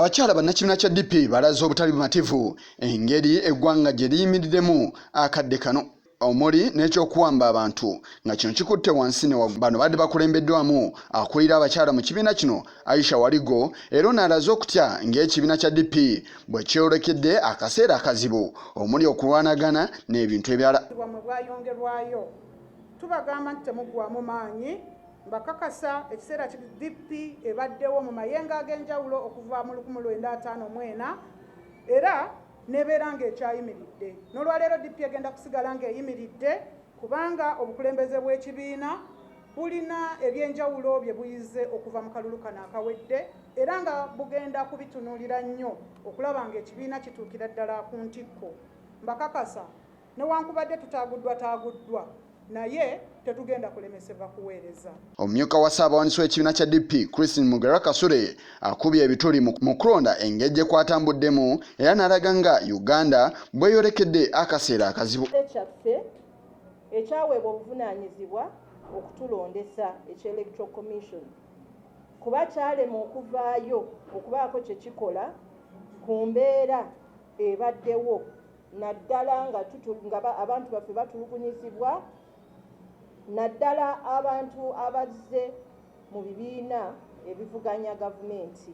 Abakyaala bannakibiina kya DP balaze obutali bumativu engeri eggwanga gye liyimiriddemu akadde kano omuli n'ekyokuwamba abantu nga kino kikutte wansi ne bano badde bakulembeddwamu akulira abakyala mu kibiina kino Aisha Waligo era n'alaze okutya ng'ekibiina kya DP bwe kyeyolekedde akaseera akazibu omuli okulwanagana n'ebintu ebirala. Bwayongerwayo tubagamba nti temuggwamu maanyi bakakasa ekiseera DP ebaddewo mu mayenga ag'enjawulo okuva mu 1954 era nebeera ng'ekyayimiridde. N'olwaleero DP egenda kusigala ng'eyimiridde kubanga obukulembeze bw'ekibiina bulina ebyenjawulo bye buyize okuva mu kalulu kano akawedde era nga bugenda kubitunuulira nnyo okulaba ng'ekibiina kituukira ddala ku ntikko. Mbakakasa newankubadde taaguddwa naye tetugenda kulemesebwa kuweereza. Omumyuka wa Ssaabawanisi w'ekibiina kya DP Bweyorekera Akaseera akubye ebituli mu kulonda engeri kwatambuddemu era n'alaga nga Uganda bweyorekedde akaseera akazibu. Ekyaffe ekyaweebwa obuvunaanyizibwa okutulondesa ekya-Electoral Commission kuba kyalema okuvaayo okubaako kye kikola ku mbeera ebaddewo naddala nga abantu baffe batulugunyizibwa naddala abantu abazze mu bibiina ebivuganya gavumenti.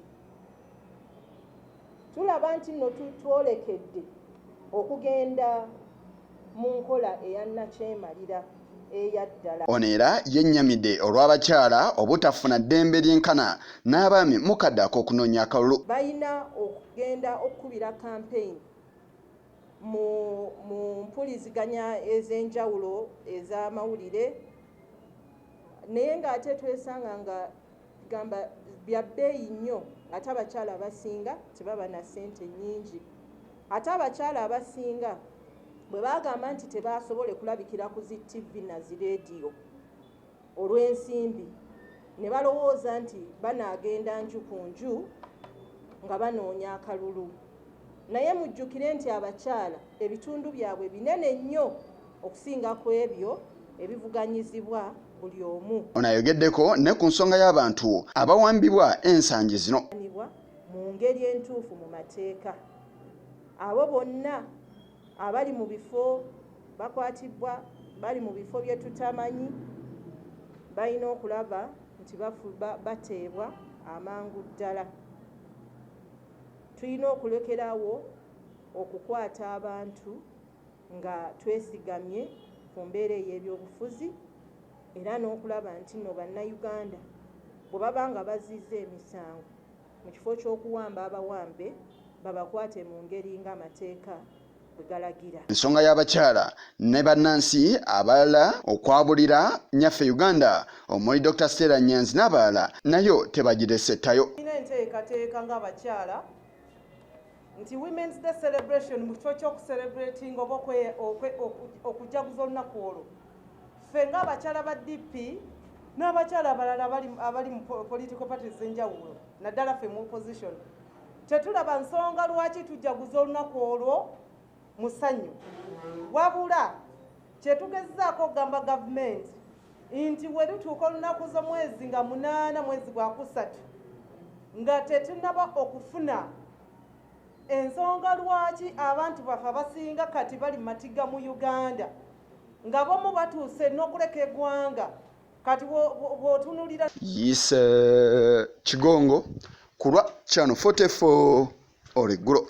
Tulaba nti nno twolekedde okugenda mu nkola eyannakyemalira eyaddala. Ono era yennyamidde olw'abakyala obutafuna ddembe lyenkana n'abaami mu kadde ak'okunoonya akalulu. Balina okugenda okukubira kampeyini mu mpuliziganya ez'enjawulo ez'amawulire naye ng'ate twesanga nga gamba bya bbeeyi nnyo ate abakyala abasinga tebaba na ssente nnyingi. Ate abakyala abasinga bwe bagamba nti tebasobole kulabikira ku zi TV na zi leediyo olw'ensimbi ne balowooza nti banaagenda nju ku nju nga banoonya akalulu. Naye mujjukire nti abakyala ebitundu byabwe binene nnyo okusinga ku ebyo ebivuganyizibwa buli omu. Ono ayogeddeko ne ku nsonga y'abantu abawambibwa ensangi zino mu ngeri entuufu mu mateeka. Abo bonna abali mu bifo bakwatibwa bali mu bifo bye tutamanyi balina okulaba nti bateebwa amangu ddala. Tulina okulekerawo okukwata abantu nga twesigamye ku mbeera ey'ebyobufuzi era n'okulaba nti nno bannayuganda bwe baba nga bazizza emisango mu kifo ky'okuwamba abawambe babakwate mu ngeri ng'amateeka bwe galagira. Ensonga y'abakyala ne bannansi abalala okwabulira nnyaffe Uganda omuli Dr. Stella Nyanzi n'abalala nayo tebagiresettayo. Tulina enteekateeka ng'abakyala nti Women's Day celebration mu kifo ky'okucelebrating oba okujaguza olunaku olwo ffe ng'abakyala ba DP n'abakyala abalala abali mu political parties enjawulo naddala ffe mu opposition tetulaba nsonga lwaki tujaguza olunaku olwo mu ssanyu wabula kyetugezzaako okugamba gavumenti nti we lutuuka olunaku z'omwezi nga 8 mwezi gwa kusatu nga tetunaba okufuna ensonga lwaki abantu baffe abasinga kati bali matiga mu Uganda nga bomu batuuse n'okuleka eggwanga kati bw'otunulira. Yise Kigongo kulwa Channel 44 Oleggulo.